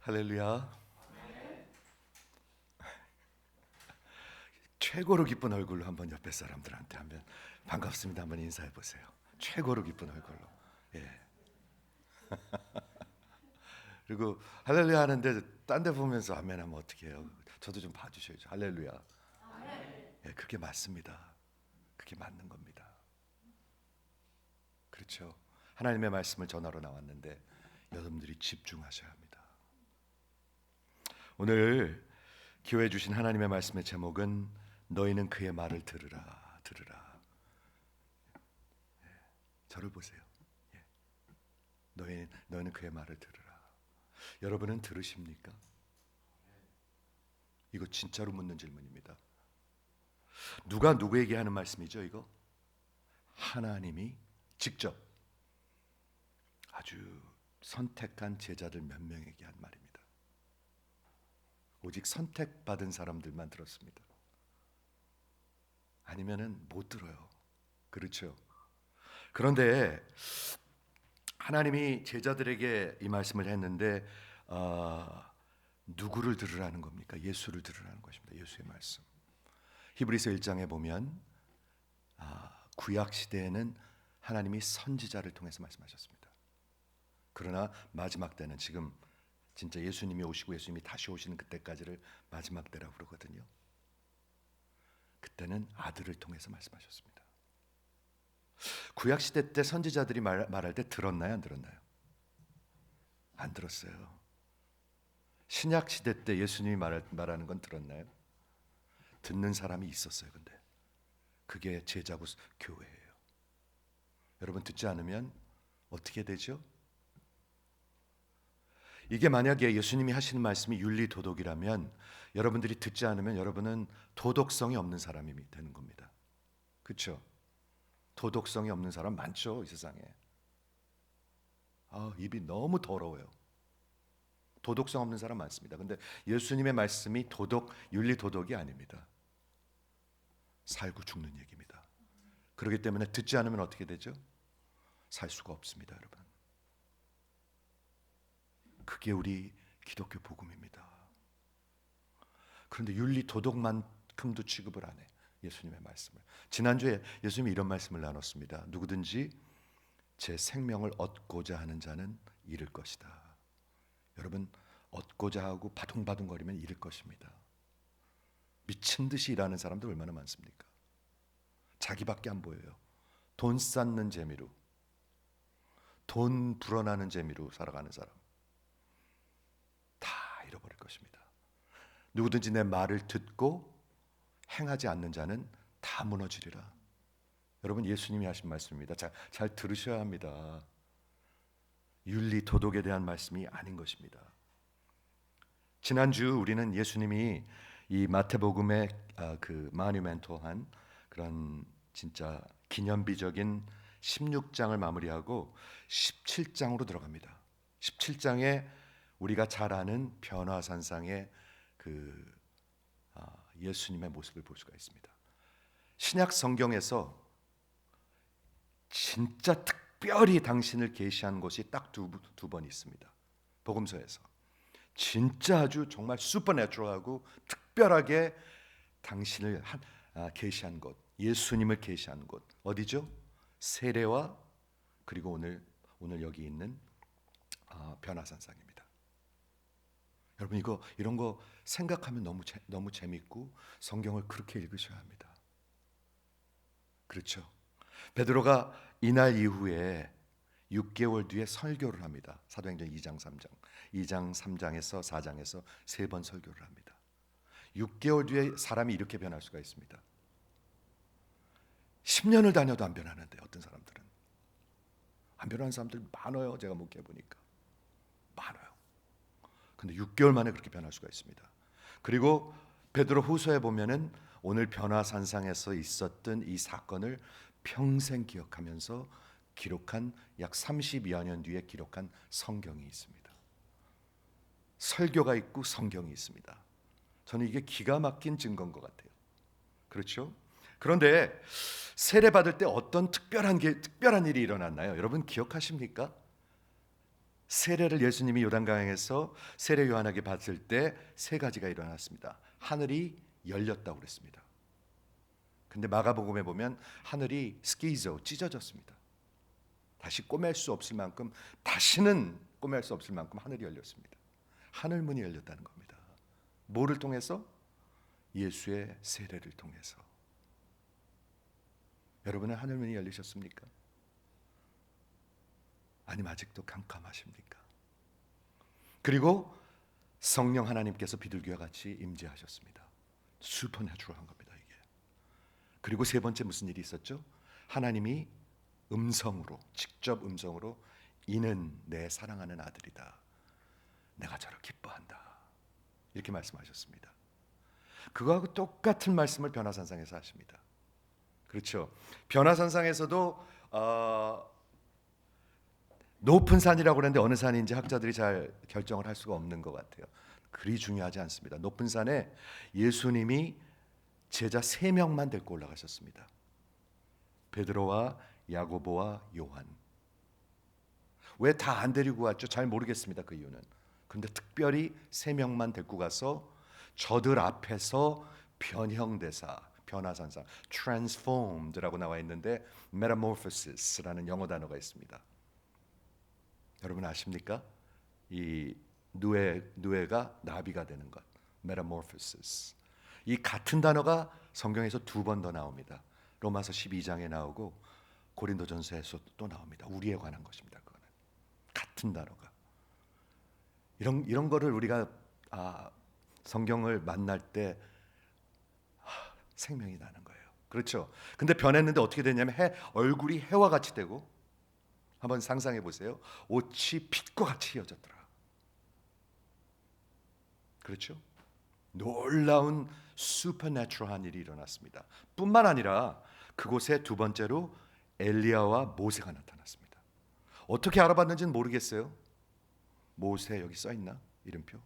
할렐루야. 최고로 기쁜 얼굴로 한번 옆에 사람들한테 한번 반갑습니다 한번 인사해 보세요. 최고로 기쁜 얼굴로. 예. 그리고 할렐루야 하는데 딴 데 보면서 아멘 하면 어떻게 해요? 저도 좀 봐주셔야죠. 할렐루야. 예, 그게 맞습니다. 그게 맞는 겁니다. 그렇죠. 하나님의 말씀을 전하러 나왔는데 여러분들이 집중하셔야 합니다. 오늘 기호해 주신 하나님의 말씀의 제목은 너희는 그의 말을 들으라. 들으라. 예, 저를 보세요. 예. 너희는 그의 말을 들으라. 여러분은 들으십니까? 이거 진짜로 묻는 질문입니다. 누가 누구에게 하는 말씀이죠? 이거 하나님이 직접 아주 선택한 제자들 몇 명에게 한 말입니다. 오직 선택받은 사람들만 들었습니다. 아니면은 못 들어요. 그렇죠? 그런데 하나님이 제자들에게 이 말씀을 했는데 누구를 들으라는 겁니까? 예수를 들으라는 것입니다. 예수의 말씀. 히브리서 1장에 보면 구약 시대에는 하나님이 선지자를 통해서 말씀하셨습니다. 그러나 마지막 때는 지금 진짜 예수님이 오시고 예수님이 다시 오시는 그때까지를 마지막 때라고 그러거든요. 그때는 아들을 통해서 말씀하셨습니다. 구약 시대 때 선지자들이 말할 때 들었나요? 안 들었나요? 안 들었어요. 신약 시대 때 예수님이 말하는 건 들었나요? 듣는 사람이 있었어요. 근데 그게 제자고 교회예요. 여러분 듣지 않으면 어떻게 되죠? 이게 만약에 예수님이 하시는 말씀이 윤리도덕이라면 여러분들이 듣지 않으면 여러분은 도덕성이 없는 사람이 되는 겁니다. 그렇죠? 도덕성이 없는 사람 많죠, 이 세상에. 입이 너무 더러워요. 도덕성 없는 사람 많습니다. 근데 예수님의 말씀이 윤리도덕이 아닙니다. 살고 죽는 얘기입니다. 그렇기 때문에 듣지 않으면 어떻게 되죠? 살 수가 없습니다, 여러분. 그게 우리 기독교 복음입니다. 그런데 윤리 도덕만큼도 취급을 안 해. 예수님의 말씀을. 지난주에 예수님이 이런 말씀을 나눴습니다. 누구든지 제 생명을 얻고자 하는 자는 잃을 것이다. 여러분 얻고자 하고 바둥바둥거리면 잃을 것입니다. 미친 듯이 일하는 사람들 얼마나 많습니까? 자기밖에 안 보여요. 돈 쌓는 재미로, 돈 불어나는 재미로 살아가는 사람 다 잃어버릴 것입니다. 누구든지 내 말을 듣고 행하지 않는 자는 다 무너지리라. 여러분 예수님이 하신 말씀입니다. 잘 들으셔야 합니다. 윤리 도덕에 대한 말씀이 아닌 것입니다. 지난주 우리는 예수님이 이 마태복음의 그 마뉴멘토한 그런 진짜 기념비적인 16장을 마무리하고 17장으로 들어갑니다. 17장에 우리가 잘 아는 변화산상의 그 예수님의 모습을 볼 수가 있습니다. 신약 성경에서 진짜 특별히 당신을 계시한 곳이 딱 두 번 있습니다. 복음서에서 진짜 아주 정말 슈퍼내추럴하고 특별하게 당신을 계시한 곳, 예수님을 계시한 곳 어디죠? 세례와 그리고 오늘 여기 있는 변화산상입니다. 여러분 이런 거 생각하면 너무 재밌고 성경을 그렇게 읽으셔야 합니다. 그렇죠? 베드로가 이날 이후에 6개월 뒤에 설교를 합니다. 사도행전 2장 3장 2장 3장에서 4장에서 3번 설교를 합니다. 6개월 뒤에 사람이 이렇게 변할 수가 있습니다. 10년을 다녀도 안 변하는데 어떤 사람들은 안 변하는 사람들 많아요. 제가 목회해보니까 많아요. 근데 6개월 만에 그렇게 변할 수가 있습니다. 그리고 베드로 후서에 보면은 오늘 변화산상에서 있었던 이 사건을 평생 기억하면서 기록한 약 30여 년 뒤에 기록한 성경이 있습니다. 설교가 있고 성경이 있습니다. 저는 이게 기가 막힌 증거인 것 같아요. 그렇죠? 그런데 세례 받을 때 어떤 특별한 일이 일어났나요? 여러분 기억하십니까? 세례를 예수님이 요단강에서 세례 요한에게 받을 때 세 가지가 일어났습니다. 하늘이 열렸다고 그랬습니다. 근데 마가복음에 보면 하늘이 스키zo 찢어졌습니다. 다시 꼬맬 수 없을 만큼, 다시는 꼬맬 수 없을 만큼 하늘이 열렸습니다. 하늘 문이 열렸다는 겁니다. 뭐를 통해서? 예수의 세례를 통해서. 여러분은 하늘 문이 열리셨습니까? 아니면 아직도 캄캄하십니까? 그리고 성령 하나님께서 비둘기와 같이 임재하셨습니다. 슈퍼내추럴한 겁니다, 이게. 그리고 세 번째 무슨 일이 있었죠? 하나님이 음성으로, 직접 음성으로, 이는 내 사랑하는 아들이다, 내가 저를 기뻐한다, 이렇게 말씀하셨습니다. 그거하고 똑같은 말씀을 변화산상에서 하십니다. 그렇죠? 변화산상에서도 높은 산이라고 그랬는데 어느 산인지 학자들이 잘 결정을 할 수가 없는 것 같아요. 그리 중요하지 않습니다. 높은 산에 예수님이 제자 3명만 데리고 올라가셨습니다. 베드로와 야고보와 요한. 왜 다 안 데리고 왔죠? 잘 모르겠습니다, 그 이유는. 그런데 특별히 3명만 데리고 가서 저들 앞에서 변형대사, 변화산상, transformed라고 나와 있는데 metamorphosis라는 영어 단어가 있습니다. 여러분 아십니까? 이 누에가 나비가 되는 것, metamorphosis. 이 같은 단어가 성경에서 2번 더 나옵니다. 로마서 12장에 나오고 고린도전서에서 또 나옵니다. 우리에 관한 것입니다. 그거는 같은 단어가. 이런 거를 우리가 성경을 만날 때 생명이 나는 거예요. 그렇죠? 근데 변했는데 어떻게 되냐면 얼굴이 해와 같이 되고, 한번 상상해 보세요. 옷이 빛과 같이 휘어졌더라. 그렇죠? 놀라운 슈퍼내추럴한 일이 일어났습니다. 뿐만 아니라 그곳에 두 번째로 엘리야와 모세가 나타났습니다. 어떻게 알아봤는지는 모르겠어요. 모세 여기 써 있나? 이름표.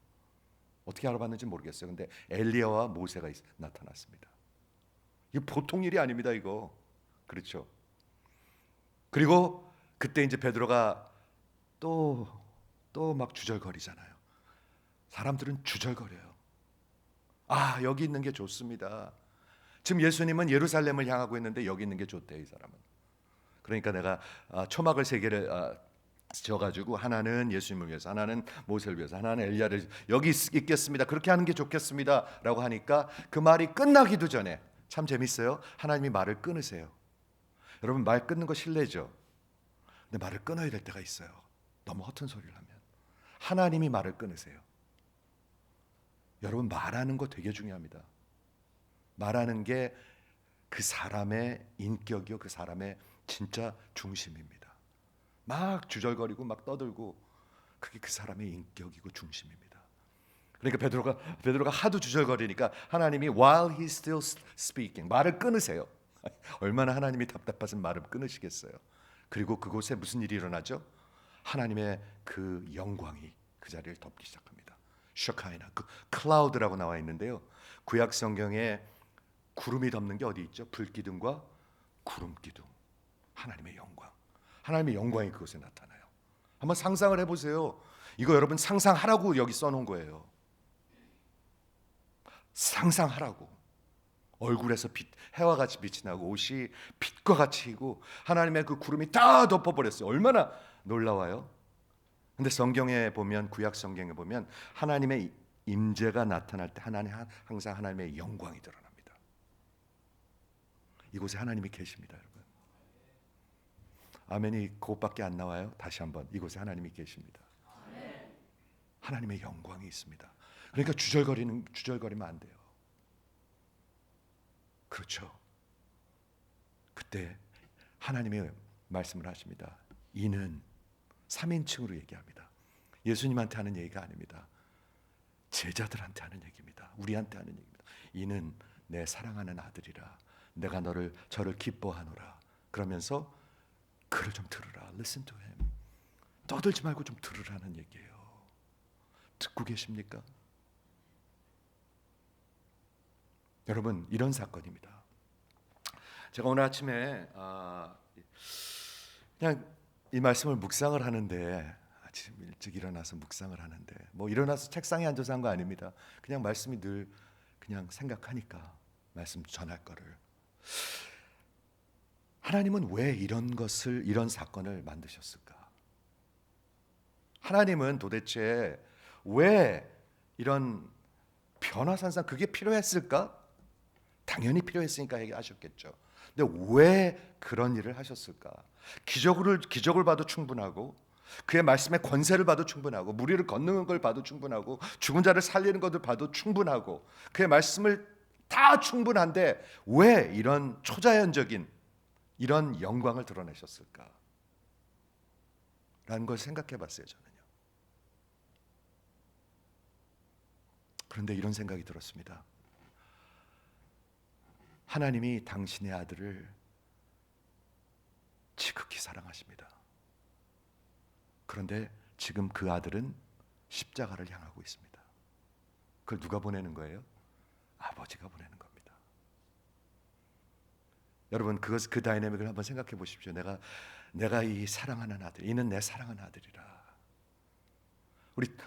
어떻게 알아봤는지는 모르겠어요. 근데 엘리야와 모세가 나타났습니다. 이거 보통 일이 아닙니다, 이거. 그렇죠? 그리고 그때 이제 베드로가 또 막 주절거리잖아요. 사람들은 주절거려요. 여기 있는 게 좋습니다. 지금 예수님은 예루살렘을 향하고 있는데 여기 있는 게 좋대요, 이 사람은. 그러니까 내가 초막을 3개를 지어가지고 하나는 예수님을 위해서, 하나는 모세를 위해서, 하나는 엘리야를 여기 있겠습니다. 그렇게 하는 게 좋겠습니다 라고 하니까 그 말이 끝나기도 전에, 참 재밌어요. 하나님이 말을 끊으세요. 여러분 말 끊는 거 실례죠. 근데 말을 끊어야 될 때가 있어요. 너무 허튼 소리를 하면. 하나님이 말을 끊으세요. 여러분 말하는 거 되게 중요합니다. 말하는 게 그 사람의 인격이요, 그 사람의 진짜 중심입니다. 막 주절거리고 막 떠들고, 그게 그 사람의 인격이고 중심입니다. 그러니까 베드로가 하도 주절거리니까 하나님이 while he's still speaking, 말을 끊으세요. 얼마나 하나님이 답답하신 말을 끊으시겠어요. 그리고 그곳에 무슨 일이 일어나죠? 하나님의 그 영광이 그 자리를 덮기 시작합니다. 셔카이나, 그 클라우드라고 나와 있는데요. 구약 성경에 구름이 덮는 게 어디 있죠? 불기둥과 구름기둥. 하나님의 영광. 하나님의 영광이 그곳에 나타나요. 한번 상상을 해보세요. 이거 여러분 상상하라고 여기 써놓은 거예요. 상상하라고. 얼굴에서 해와 같이 빛이 나고 옷이 빛과 같이 이고 하나님의 그 구름이 다 덮어버렸어요. 얼마나 놀라워요. 근데 성경에 보면, 구약 성경에 보면 하나님의 임재가 나타날 때 항상 하나님의 영광이 드러납니다. 이곳에 하나님이 계십니다, 여러분. 아멘이 그것밖에 안 나와요. 다시 한번, 이곳에 하나님이 계십니다. 하나님의 영광이 있습니다. 그러니까 주절거리면 안 돼요. 그렇죠. 그때 하나님의 말씀을 하십니다. 이는 3인칭으로 얘기합니다. 예수님한테 하는 얘기가 아닙니다. 제자들한테 하는 얘기입니다. 우리한테 하는 얘기입니다. 이는 내 사랑하는 아들이라, 내가 저를 기뻐하노라. 그러면서 그를 좀 들으라. Listen to him. 떠들지 말고 좀 들으라는 얘기예요. 듣고 계십니까? 여러분, 이런 사건입니다. 제가 오늘 아침에 그냥 이 말씀을 묵상을 하는데 아침 일찍 일어나서 묵상을 하는데 뭐 일어나서 책상에 앉아서 한 거 아닙니다. 그냥 말씀이 늘 그냥 생각하니까 말씀 전할 거를. 하나님은 왜 이런 것을 이런 사건을 만드셨을까? 하나님은 도대체 왜 이런 변화산상 그게 필요했을까? 당연히 필요했으니까 하셨겠죠. 근데 왜 그런 일을 하셨을까? 기적을 봐도 충분하고 그의 말씀의 권세를 봐도 충분하고 무리를 걷는 걸 봐도 충분하고 죽은 자를 살리는 것을 봐도 충분하고 그의 말씀을 다 충분한데 왜 이런 초자연적인 이런 영광을 드러내셨을까? 라는 걸 생각해 봤어요, 저는요. 그런데 이런 생각이 들었습니다. 하나님이 당신의 아들을 지극히 사랑하십니다. 그런데 지금 그 아들은 십자가를 향하고 있습니다. 그걸 누가 보내는 거예요? 아버지가 보내는 겁니다. 여러분 그 다이내믹을 한번 생각해 보십시오. 내가 이 사랑하는 아들, 이는 내 사랑하는 아들이라.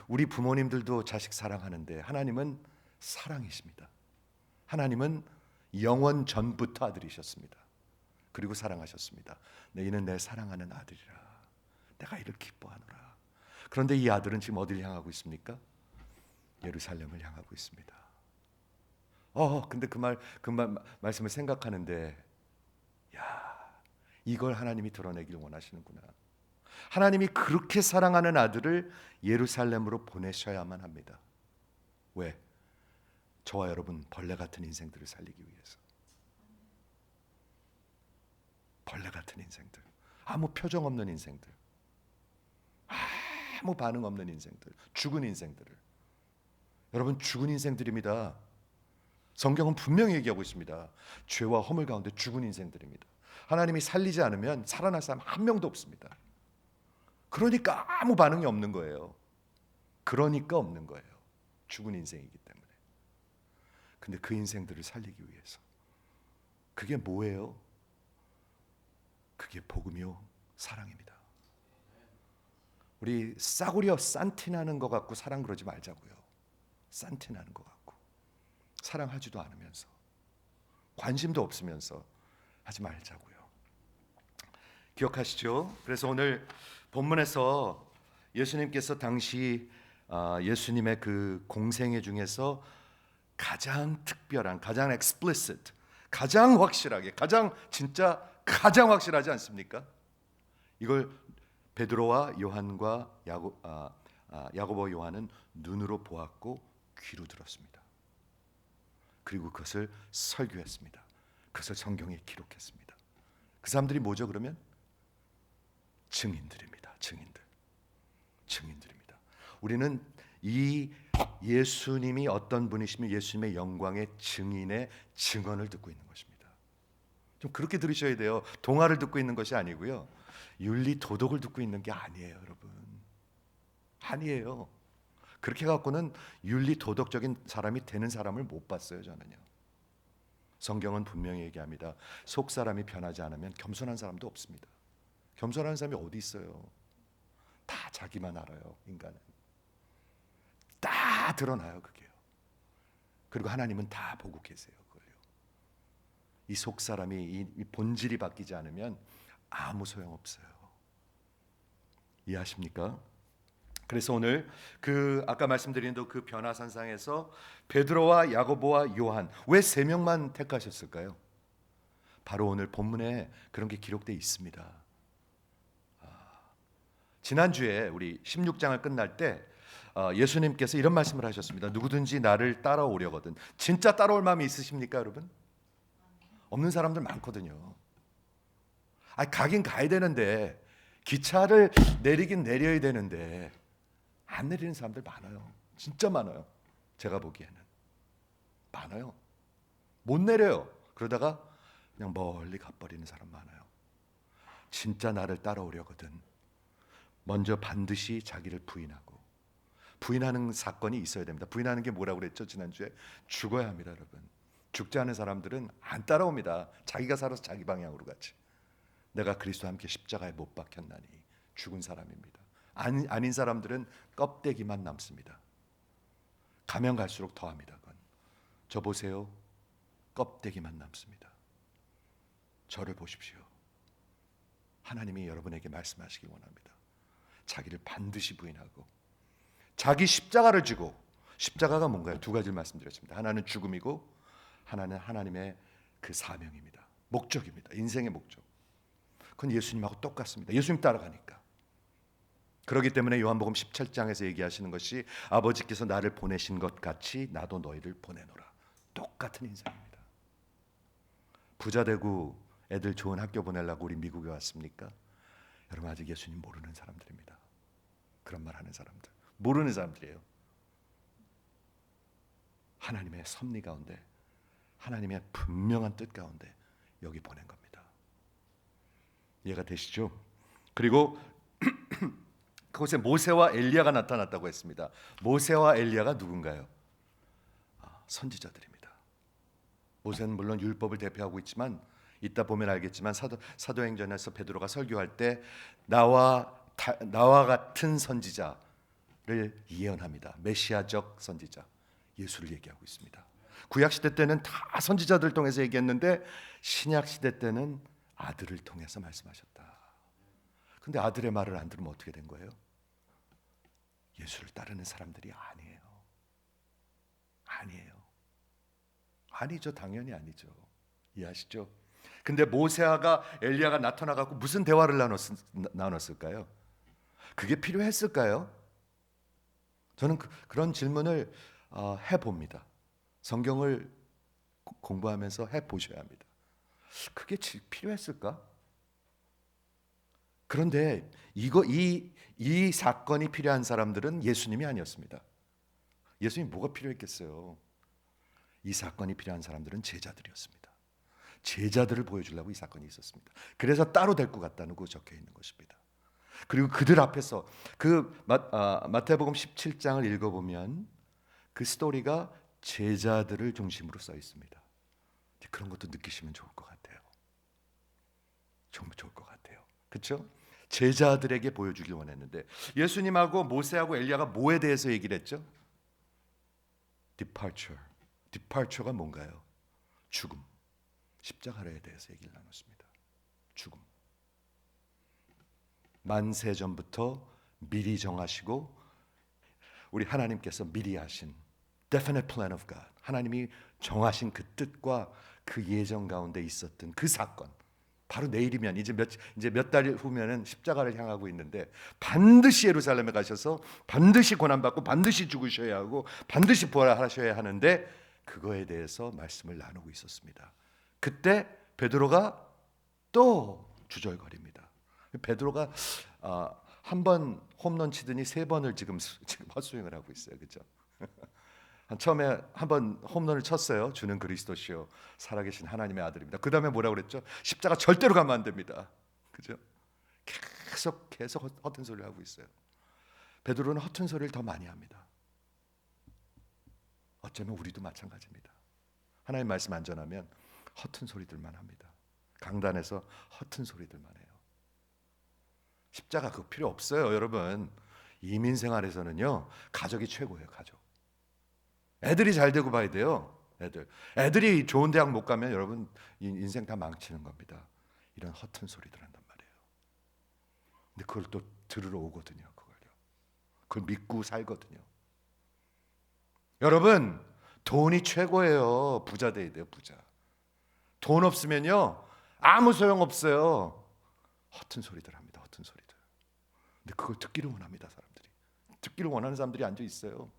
우리 부모님들도 자식 사랑하는데 하나님은 사랑이십니다. 하나님은 영원 전부터 아들이셨습니다. 그리고 사랑하셨습니다. 이는 내 사랑하는 아들이라. 내가 이를 기뻐하노라. 그런데 이 아들은 지금 어디를 향하고 있습니까? 예루살렘을 향하고 있습니다. 근데 그 말씀을 생각하는데, 야, 이걸 하나님이 드러내길 원하시는구나. 하나님이 그렇게 사랑하는 아들을 예루살렘으로 보내셔야만 합니다. 왜? 저와 여러분 벌레 같은 인생들을 살리기 위해서. 벌레 같은 인생들, 아무 표정 없는 인생들, 아무 반응 없는 인생들, 죽은 인생들을. 여러분 죽은 인생들입니다. 성경은 분명히 얘기하고 있습니다. 죄와 허물 가운데 죽은 인생들입니다. 하나님이 살리지 않으면 살아날 사람 한 명도 없습니다. 그러니까 아무 반응이 없는 거예요. 그러니까 없는 거예요. 죽은 인생이기 때문에. 근데 그 인생들을 살리기 위해서. 그게 뭐예요? 그게 복음이요 사랑입니다. 우리 싸구려 싼티나는 것 같고 사랑 그러지 말자고요. 싼티나는 것 같고 사랑하지도 않으면서 관심도 없으면서 하지 말자고요. 기억하시죠? 그래서 오늘 본문에서 예수님께서 당시 예수님의 그 공생애 중에서 가장 특별한, 가장 explicit, 가장 확실하게, 가장 확실하지 않습니까? 이걸 베드로와 요한과 야고보 요한은 눈으로 보았고 귀로 들었습니다. 그리고 그것을 설교했습니다. 그것을 성경에 기록했습니다. 그 사람들이 뭐죠 그러면? 증인들입니다. 증인들입니다. 우리는 이 예수님이 어떤 분이시며 예수님의 영광의 증인의 증언을 듣고 있는 것입니다. 좀 그렇게 들으셔야 돼요. 동화를 듣고 있는 것이 아니고요. 윤리 도덕을 듣고 있는 게 아니에요, 여러분. 아니에요. 그렇게 갖고는 윤리 도덕적인 사람이 되는 사람을 못 봤어요, 저는요. 성경은 분명히 얘기합니다. 속 사람이 변하지 않으면 겸손한 사람도 없습니다. 겸손한 사람이 어디 있어요? 다 자기만 알아요, 인간은. 다 드러나요, 그게요. 그리고 하나님은 다 보고 계세요, 그걸요. 이 속 사람이 이 본질이 바뀌지 않으면 아무 소용 없어요. 이해하십니까? 그래서 오늘 그 아까 말씀드린 그 변화산상에서 베드로와 야고보와 요한 왜 세 명만 택하셨을까요? 바로 오늘 본문에 그런 게 기록되어 있습니다. 지난주에 우리 16장을 끝날 때 예수님께서 이런 말씀을 하셨습니다. 누구든지 나를 따라오려거든. 진짜 따라올 마음이 있으십니까, 여러분? 없는 사람들 많거든요. 가긴 가야 되는데 기차를 내리긴 내려야 되는데 안 내리는 사람들 많아요. 진짜 많아요. 제가 보기에는 많아요. 못 내려요. 그러다가 그냥 멀리 가버리는 사람 많아요. 진짜 나를 따라오려거든. 먼저 반드시 자기를 부인하는 사건이 있어야 됩니다. 부인하는 게 뭐라고 그랬죠? 지난주에 죽어야 합니다, 여러분. 죽지 않은 사람들은 안 따라옵니다. 자기가 살아서 자기 방향으로 가지. 내가 그리스도와 함께 십자가에 못 박혔나니 죽은 사람입니다. 아닌 사람들은 껍데기만 남습니다. 가면 갈수록 더합니다. 그건. 저 보세요. 껍데기만 남습니다. 저를 보십시오. 하나님이 여러분에게 말씀하시기 원합니다. 자기를 반드시 부인하고 자기 십자가를 지고, 십자가가 뭔가요? 두 가지를 말씀드렸습니다. 하나는 죽음이고 하나는 하나님의 그 사명입니다. 목적입니다. 인생의 목적. 그건 예수님하고 똑같습니다. 예수님 따라가니까. 그렇기 때문에 요한복음 17장에서 얘기하시는 것이 아버지께서 나를 보내신 것 같이 나도 너희를 보내노라. 똑같은 인생입니다. 부자 되고 애들 좋은 학교 보내려고 우리 미국에 왔습니까? 여러분 아직 예수님 모르는 사람들입니다. 그런 말 하는 사람들, 모르는 사람들이에요. 하나님의 섭리 가운데, 하나님의 분명한 뜻 가운데 여기 보낸 겁니다. 이해가 되시죠? 그리고 그곳에 모세와 엘리야가 나타났다고 했습니다. 모세와 엘리야가 누군가요? 선지자들입니다. 모세는 물론 율법을 대표하고 있지만 이따 보면 알겠지만 사도행전에서 베드로가 설교할 때 나와 같은 선지자를 예언합니다. 메시아적 선지자, 예수를 얘기하고 있습니다. 구약 시대 때는 다 선지자들 통해서 얘기했는데 신약 시대 때는 아들을 통해서 말씀하셨다. 근데 아들의 말을 안 들으면 어떻게 된 거예요? 예수를 따르는 사람들이 아니에요. 아니죠. 당연히 아니죠. 이해하시죠? 근데 모세가 엘리야가 나타나갖고 무슨 대화를 나눴을까요? 그게 필요했을까요? 저는 그런 질문을 해봅니다. 성경을 공부하면서 해보셔야 합니다. 그게 필요했을까? 그런데 이 사건이 필요한 사람들은 예수님이 아니었습니다. 예수님 뭐가 필요했겠어요? 이 사건이 필요한 사람들은 제자들이었습니다. 제자들을 보여주려고 이 사건이 있었습니다. 그래서 따로 데리고 갔다고 적혀 있는 것입니다. 그리고 그들 앞에서 마태복음 17장을 읽어보면 그 스토리가 제자들을 중심으로 써 있습니다. 그런 것도 느끼시면 좋을 것 같아요. 정말 좋을 것 같아요. 그렇죠? 제자들에게 보여주길 원했는데 예수님하고 모세하고 엘리야가 뭐에 대해서 얘기를 했죠? Departure가 뭔가요? 죽음. 십자가에 대해서 얘기를 나눴습니다. 죽음. 만세 전부터 미리 정하시고 우리 하나님께서 미리 하신 definite plan of God, 하나님이 정하신 그 뜻과 그 예정 가운데 있었던 그 사건, 바로 내일이면 이제 몇 달 후면은 십자가를 향하고 있는데 반드시 예루살렘에 가셔서 반드시 고난받고 반드시 죽으셔야 하고 반드시 부활하셔야 하는데 그거에 대해서 말씀을 나누고 있었습니다. 그때 베드로가 또 주절거립니다. 베드로가 한 번 홈런 치더니 세 번을 지금 헛스윙을 하고 있어요. 그렇죠? 처음에 한 번 홈런을 쳤어요. 주는 그리스도시요 살아계신 하나님의 아들입니다. 그 다음에 뭐라고 그랬죠? 십자가 절대로 가면 안 됩니다. 그죠? 계속 허튼 소리를 하고 있어요. 베드로는 허튼 소리를 더 많이 합니다. 어쩌면 우리도 마찬가지입니다. 하나님 말씀 안 전하면 허튼 소리들만 합니다. 강단에서 허튼 소리들만 해요. 십자가 그거 필요 없어요. 여러분, 이민 생활에서는요 가족이 최고예요. 가족. 애들이 잘 되고 봐야 돼요. 애들이 좋은 대학 못 가면 여러분 인생 다 망치는 겁니다. 이런 허튼 소리들 한단 말이에요. 근데 그걸 또 들으러 오거든요. 그걸 믿고 살거든요. 여러분, 돈이 최고예요. 부자 돼야 돼요. 부자. 돈 없으면요 아무 소용 없어요. 허튼 소리들 합니다. 허튼 소리들. 근데 그걸 듣기를 원합니다. 사람들이. 듣기를 원하는 사람들이 앉아 있어요.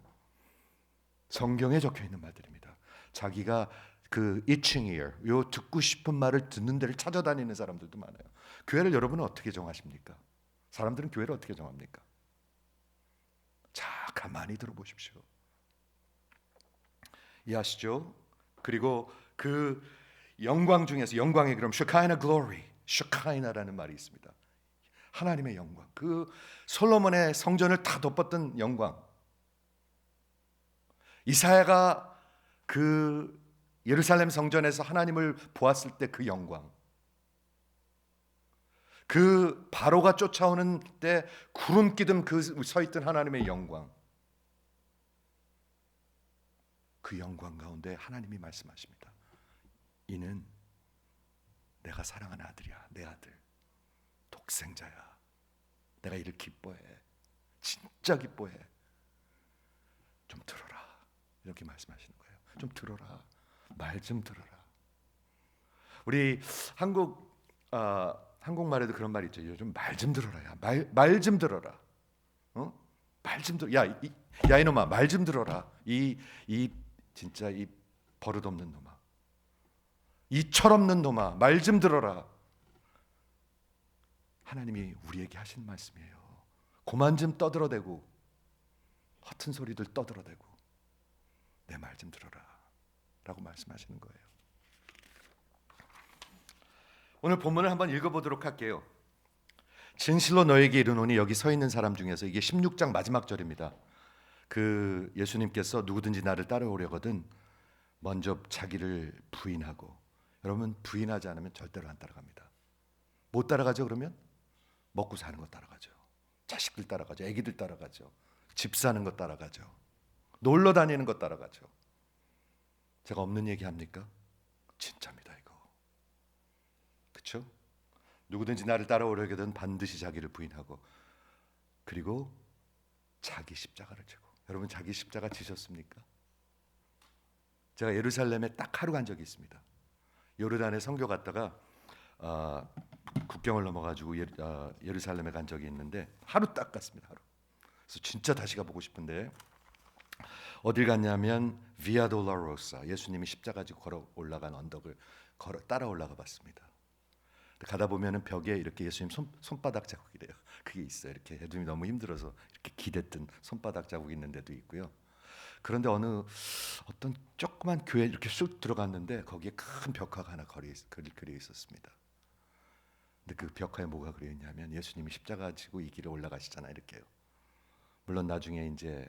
성경에 적혀 있는 말들입니다. 자기가 그 itching ear, 요 듣고 싶은 말을 듣는 데를 찾아다니는 사람들도 많아요. 교회를 여러분은 어떻게 정하십니까? 사람들은 교회를 어떻게 정합니까? 자, 가만히 들어보십시오. 이해하시죠? 그리고 그 영광 중에서 영광의 그럼 슈카이나 글로리, 슈카이나라는 말이 있습니다. 하나님의 영광, 그 솔로몬의 성전을 다 덮었던 영광. 이사야가 그 예루살렘 성전에서 하나님을 보았을 때 그 영광, 그 바로가 쫓아오는 때 구름 기둥 그 서 있던 하나님의 영광, 그 영광 가운데 하나님이 말씀하십니다. 이는 내가 사랑하는 아들이야. 내 아들, 독생자야. 내가 이를 기뻐해. 진짜 기뻐해. 좀 들어라. 이렇게 말씀하시는 거예요. 좀 들어라. 말 좀 들어라. 우리 한국말에도 그런 말이 있죠. 요즘 말 좀 들어라. 말 좀 들어라. 말 좀 들어. 야 이놈아, 말 좀 들어라. 이 진짜 이 버릇없는 놈아. 이 철없는 놈아, 말 좀 들어라. 하나님이 우리에게 하신 말씀이에요. 고만 좀 떠들어대고 허튼 소리들 떠들어대고 내 말 좀 들어라 라고 말씀하시는 거예요. 오늘 본문을 한번 읽어보도록 할게요. 진실로 너에게 이르노니, 여기 서 있는 사람 중에서, 이게 16장 마지막 절입니다. 그 예수님께서 누구든지 나를 따라오려거든 먼저 자기를 부인하고, 여러분 부인하지 않으면 절대로 안 따라갑니다. 못 따라가죠? 그러면 먹고 사는 거 따라가죠. 자식들 따라가죠. 애기들 따라가죠. 집 사는 거 따라가죠. 놀러 다니는 거 따라가죠. 제가 없는 얘기 합니까? 진짜입니다 이거. 그렇죠? 누구든지 나를 따라오려거든 반드시 자기를 부인하고, 그리고 자기 십자가를 지고. 여러분 자기 십자가 지셨습니까? 제가 예루살렘에 딱 하루 간 적이 있습니다. 요르단에 선교 갔다가 국경을 넘어가지고 예루살렘에 간 적이 있는데 하루 딱 갔습니다. 하루. 그래서 진짜 다시 가보고 싶은데 어딜 갔냐면 비아 돌로로사, 예수님이 십자가 지고 걸어 올라간 언덕을 따라 올라가 봤습니다. 가다 보면은 벽에 이렇게 예수님 손바닥 자국이래요. 그게 있어요. 이렇게 해둠이 너무 힘들어서 이렇게 기댔던 손바닥 자국이 있는 데도 있고요. 그런데 어떤 조그만 교회 이렇게 쑥 들어갔는데 거기에 큰 벽화가 하나 그려 있었습니다. 근데 그 벽화에 뭐가 그려 있냐면 예수님이 십자가 지고 이 길을 올라가시잖아 이렇게요. 물론 나중에 이제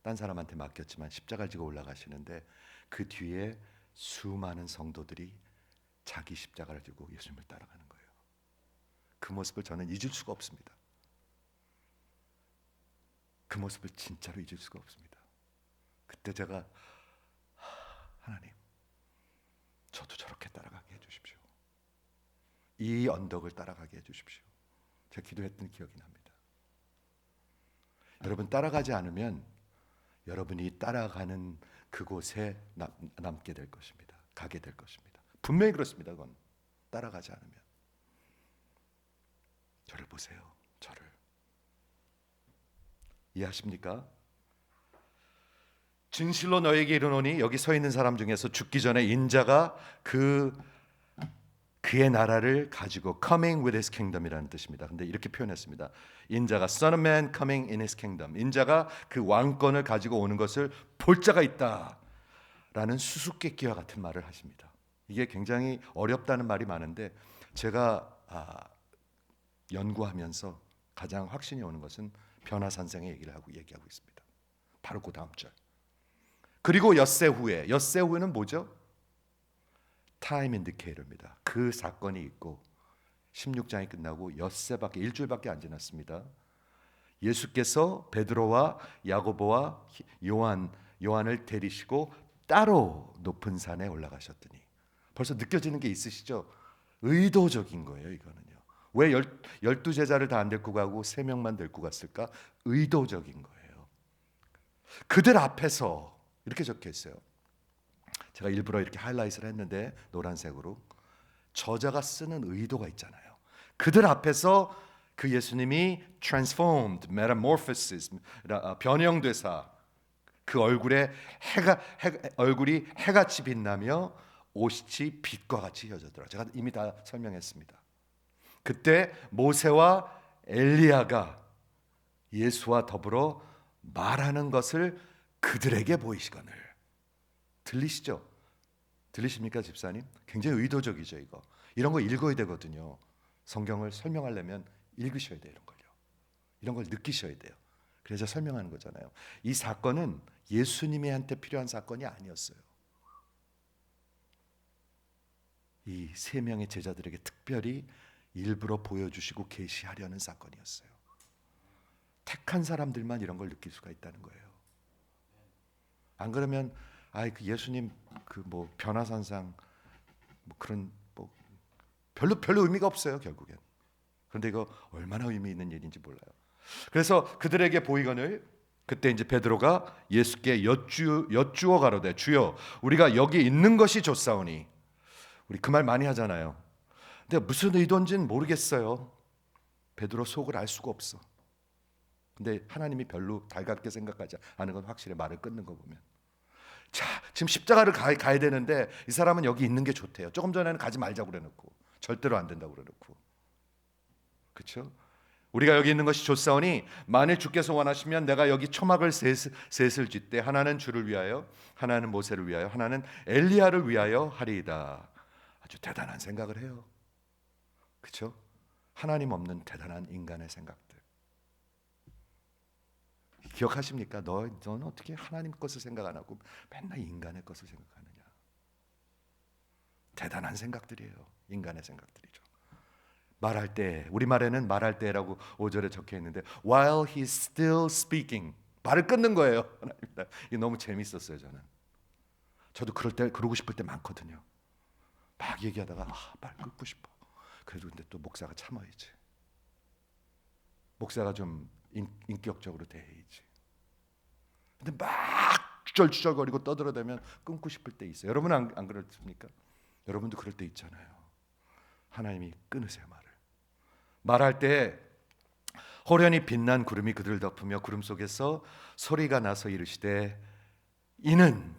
딴 사람한테 맡겼지만 십자가 지고 올라가시는데 그 뒤에 수많은 성도들이 자기 십자가를 지고 예수님을 따라가는 거예요. 그 모습을 저는 잊을 수가 없습니다. 그 모습을 진짜로 잊을 수가 없습니다. 그때 제가 하나님, 저도 저렇게 따라가게 해주십시오. 이 언덕을 따라가게 해주십시오. 제가 기도했던 기억이 납니다. 여러분 따라가지 않으면 여러분이 따라가는 그곳에 남게 될 것입니다. 가게 될 것입니다. 분명히 그렇습니다. 그건 따라가지 않으면. 저를 보세요. 저를. 이해하십니까? 진실로 너에게 이르노니, 여기 서 있는 사람 중에서 죽기 전에 인자가 그의 나라를 가지고 coming with his kingdom이라는 뜻입니다. 근데 이렇게 표현했습니다. 인자가 Son of Man coming in his kingdom. 인자가 그 왕권을 가지고 오는 것을 볼 자가 있다라는 수수께끼와 같은 말을 하십니다. 이게 굉장히 어렵다는 말이 많은데 제가 연구하면서 가장 확신이 오는 것은 변화산생의 얘기하고 있습니다. 바로 그 다음 절. 그리고 엿새 후에는 뭐죠? 타임 인디케이터입니다. 그 사건이 있고 16장이 끝나고 엿새밖에, 일주일밖에 안 지났습니다. 예수께서 베드로와 야고보와 요한을 데리시고 따로 높은 산에 올라가셨더니, 벌써 느껴지는 게 있으시죠? 의도적인 거예요. 이거는요. 왜 12제자를 다 안 데리고 가고 3명만 데리고 갔을까? 의도적인 거예요. 그들 앞에서 이렇게 적혀 있어요. 제가 일부러 이렇게 하이라이트를 했는데 노란색으로, 저자가 쓰는 의도가 있잖아요. 그들 앞에서 그 예수님이 transformed, metamorphosis, 변형되사 그 얼굴이 해같이 빛나며 옷이 빛과 같이 혀졌더라. 제가 이미 다 설명했습니다. 그때 모세와 엘리야가 예수와 더불어 말하는 것을 그들에게 보이시거늘. 들리시죠? 들리십니까, 집사님? 굉장히 의도적이죠, 이거. 이런 거 읽어야 되거든요. 성경을 설명하려면 읽으셔야 돼요, 이런 걸요. 이런 걸 느끼셔야 돼요. 그래서 설명하는 거잖아요. 이 사건은 예수님한테 필요한 사건이 아니었어요. 이 3명의 제자들에게 특별히 일부러 보여주시고 계시하려는 사건이었어요. 택한 사람들만 이런 걸 느낄 수가 있다는 거예요. 안 그러면 그 예수님 그 뭐 변화산상 뭐 그런 뭐 별로 의미가 없어요 결국엔. 그런데 이거 얼마나 의미 있는 일인지 몰라요. 그래서 그들에게 보이거늘 그때 이제 베드로가 예수께 여쭈어 가로되 주여 우리가 여기 있는 것이 좋사오니. 우리 그 말 많이 하잖아요. 근데 무슨 의도인지는 모르겠어요. 베드로 속을 알 수가 없어. 근데 하나님이 별로 달갑게 생각하지 않은 건 확실해. 말을 끊는 거 보면. 자, 지금 십자가를 가야 되는데 이 사람은 여기 있는 게 좋대요. 조금 전에는 가지 말자고 그래놓고 절대로 안 된다고 그래놓고. 그렇죠? 우리가 여기 있는 것이 좋사오니 만일 주께서 원하시면 내가 여기 초막을 셋을 짓되 하나는 주를 위하여 하나는 모세를 위하여 하나는 엘리야를 위하여 하리이다. 아주 대단한 생각을 해요. 그렇죠? 하나님 없는 대단한 인간의 생각들. 기억하십니까? 너는 어떻게 하나님 것을 생각 안 하고 맨날 인간의 것을 생각하느냐. 대단한 생각들이에요. 인간의 생각들이죠. 말할 때, 우리말에는 말할 때라고 5절에 적혀 있는데 while he's still speaking, 말을 끊는 거예요. 이게 너무 재밌었어요. 저도 그러고 싶을 때 많거든요. 막 얘기하다가 말 끊고 싶어. 그래도 근데 또 목사가 참아야지. 목사가 좀 인격적으로 대해야지. 근데 막 주절주절거리고 떠들어대면 끊고 싶을 때 있어요. 여러분 안 그렇습니까? 여러분도 그럴 때 있잖아요. 하나님이 끊으세요 말할 때 호련히 빛난 구름이 그들을 덮으며 구름 속에서 소리가 나서 이르시되 이는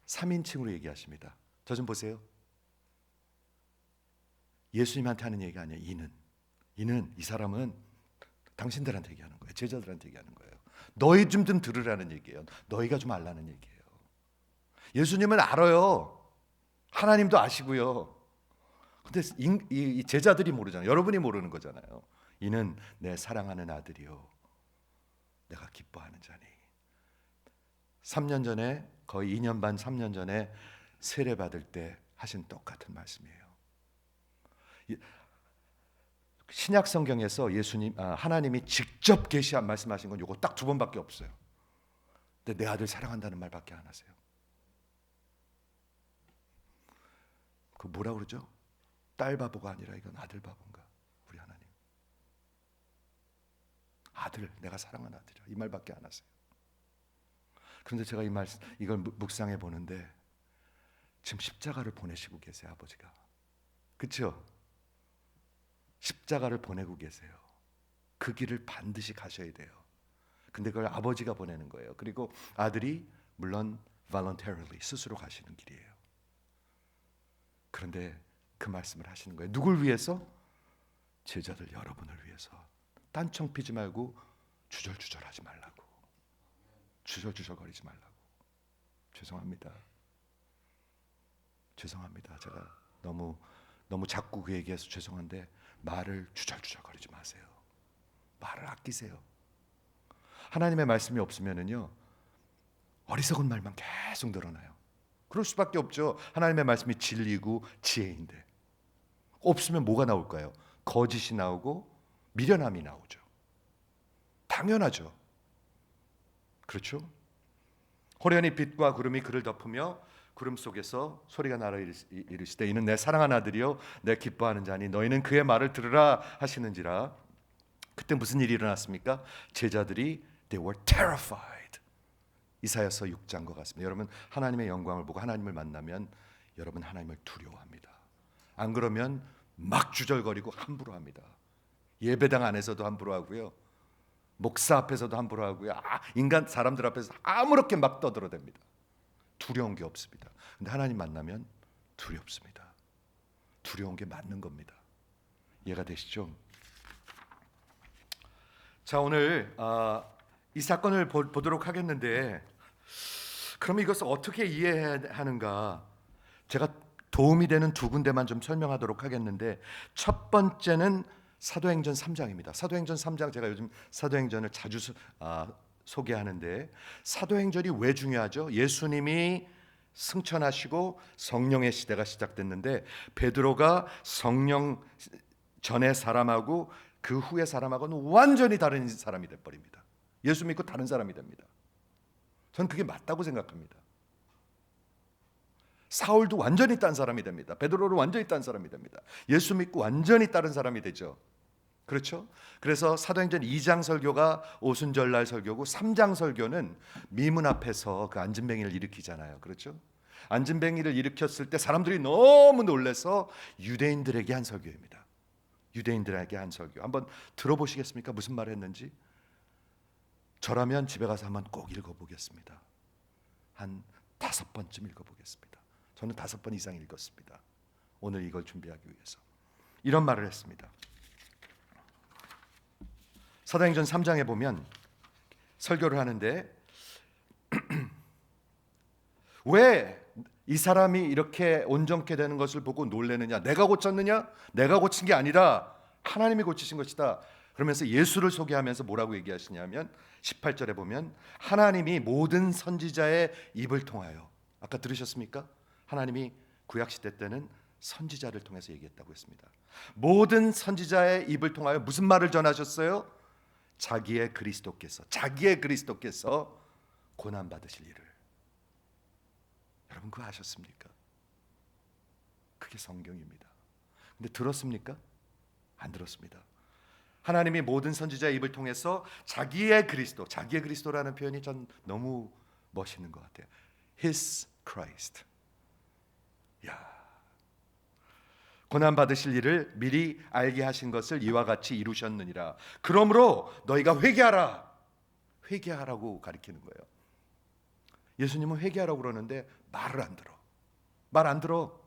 3인칭으로 얘기하십니다. 저 좀 보세요. 예수님한테 하는 얘기가 아니에요. 이는 이 사람은 당신들한테 얘기하는 거예요. 제자들한테 얘기하는 거예요. 너희 좀 들으라는 얘기예요. 너희가 좀 알라는 얘기예요. 예수님은 알아요. 하나님도 아시고요. 근데 이 제자들이 모르잖아요. 여러분이 모르는 거잖아요. 이는 내 사랑하는 아들이요 내가 기뻐하는 자니. 3년 전에 거의 2년 반 3년 전에 세례 받을 때 하신 똑같은 말씀이에요. 신약 성경에서 하나님이 직접 말씀하신 건 요거 딱 2번밖에 없어요. 근데 내 아들 사랑한다는 말밖에 안 하세요. 그 뭐라 그러죠? 딸 바보가 아니라 이건 아들 바보인가? 우리 하나님. 아들, 내가 사랑하는 아들이야. 이 말밖에 안 하세요. 그런데 제가 이걸 묵상해 보는데 지금 십자가를 보내시고 계세요, 아버지가. 그렇죠? 십자가를 보내고 계세요. 그 길을 반드시 가셔야 돼요. 근데 그걸 아버지가 보내는 거예요. 그리고 아들이 물론 voluntarily 스스로 가시는 길이에요. 그런데 그 말씀을 하시는 거예요. 누굴 위해서? 제자들 여러분을 위해서. 딴청 피지 말고 주절주절하지 말라고. 주절주절거리지 말라고. 죄송합니다. 제가 너무 자꾸 그 얘기해서 죄송한데 말을 주절주절거리지 마세요. 말을 아끼세요. 하나님의 말씀이 없으면은요 어리석은 말만 계속 늘어나요. 그럴 수밖에 없죠. 하나님의 말씀이 진리고 지혜인데 없으면 뭐가 나올까요? 거짓이 나오고 미련함이 나오죠. 당연하죠. 그렇죠? 호련히 빛과 구름이 그를 덮으며 구름 속에서 소리가 나러 이르시되 이는 내 사랑하는 아들이요 내 기뻐하는 자니 너희는 그의 말을 들으라 하시는지라. 그때 무슨 일이 일어났습니까? 제자들이 they were terrified. 이사야서 6장과 같습니다. 여러분 하나님의 영광을 보고 하나님을 만나면 여러분 하나님을 두려워합니다. 안 그러면 막 주절거리고 함부로 합니다. 예배당 안에서도 함부로 하고요. 목사 앞에서도 함부로 하고요. 인간 사람들 앞에서 아무렇게 막 떠들어댑니다. 두려운 게 없습니다. 근데 하나님 만나면 두렵습니다. 두려운 게 맞는 겁니다. 이해가 되시죠? 자, 오늘 이 사건을 보도록 하겠는데 그럼 이것을 어떻게 이해해야 하는가? 제가 도움이 되는 2군데만 좀 설명하도록 하겠는데 첫 번째는 사도행전 3장입니다. 사도행전 3장 제가 요즘 사도행전을 자주 소개하는데 사도행전이 왜 중요하죠? 예수님이 승천하시고 성령의 시대가 시작됐는데 베드로가 성령 전의 사람하고 그 후의 사람하고는 완전히 다른 사람이 돼버립니다. 예수 믿고 다른 사람이 됩니다. 저는 그게 맞다고 생각합니다. 사울도 완전히 딴 사람이 됩니다. 베드로도 완전히 딴 사람이 됩니다. 예수 믿고 완전히 다른 사람이 되죠. 그렇죠? 그래서 사도행전 2장 설교가 오순절날 설교고 3장 설교는 미문 앞에서 그 안진뱅이를 일으키잖아요. 그렇죠? 안진뱅이를 일으켰을 때 사람들이 너무 놀라서 유대인들에게 한 설교입니다. 유대인들에게 한 설교. 한번 들어보시겠습니까? 무슨 말을 했는지. 저라면 집에 가서 한번 꼭 읽어보겠습니다. 한 5번쯤 읽어보겠습니다. 저는 5번 이상 읽었습니다. 오늘 이걸 준비하기 위해서. 이런 말을 했습니다. 사도행전 3장에 보면 설교를 하는데 왜 이 사람이 이렇게 온전케 되는 것을 보고 놀라느냐? 내가 고쳤느냐? 내가 고친 게 아니라 하나님이 고치신 것이다. 그러면서 예수를 소개하면서 뭐라고 얘기하시냐면 18절에 보면 하나님이 모든 선지자의 입을 통하여, 아까 들으셨습니까? 하나님이 구약시대 때는 선지자를 통해서 얘기했다고 했습니다. 모든 선지자의 입을 통하여 무슨 말을 전하셨어요? 자기의 그리스도께서 고난받으실 일을. 여러분 그거 아셨습니까? 그게 성경입니다. 근데 들었습니까? 안 들었습니다. 하나님이 모든 선지자의 입을 통해서 자기의 그리스도라는 표현이 전 너무 멋있는 것 같아요. His Christ. 야, 고난 받으실 일을 미리 알게 하신 것을 이와 같이 이루셨느니라. 그러므로 너희가 회개하라고 가리키는 거예요. 예수님은 회개하라고 그러는데 말을 안 들어. 말 안 들어.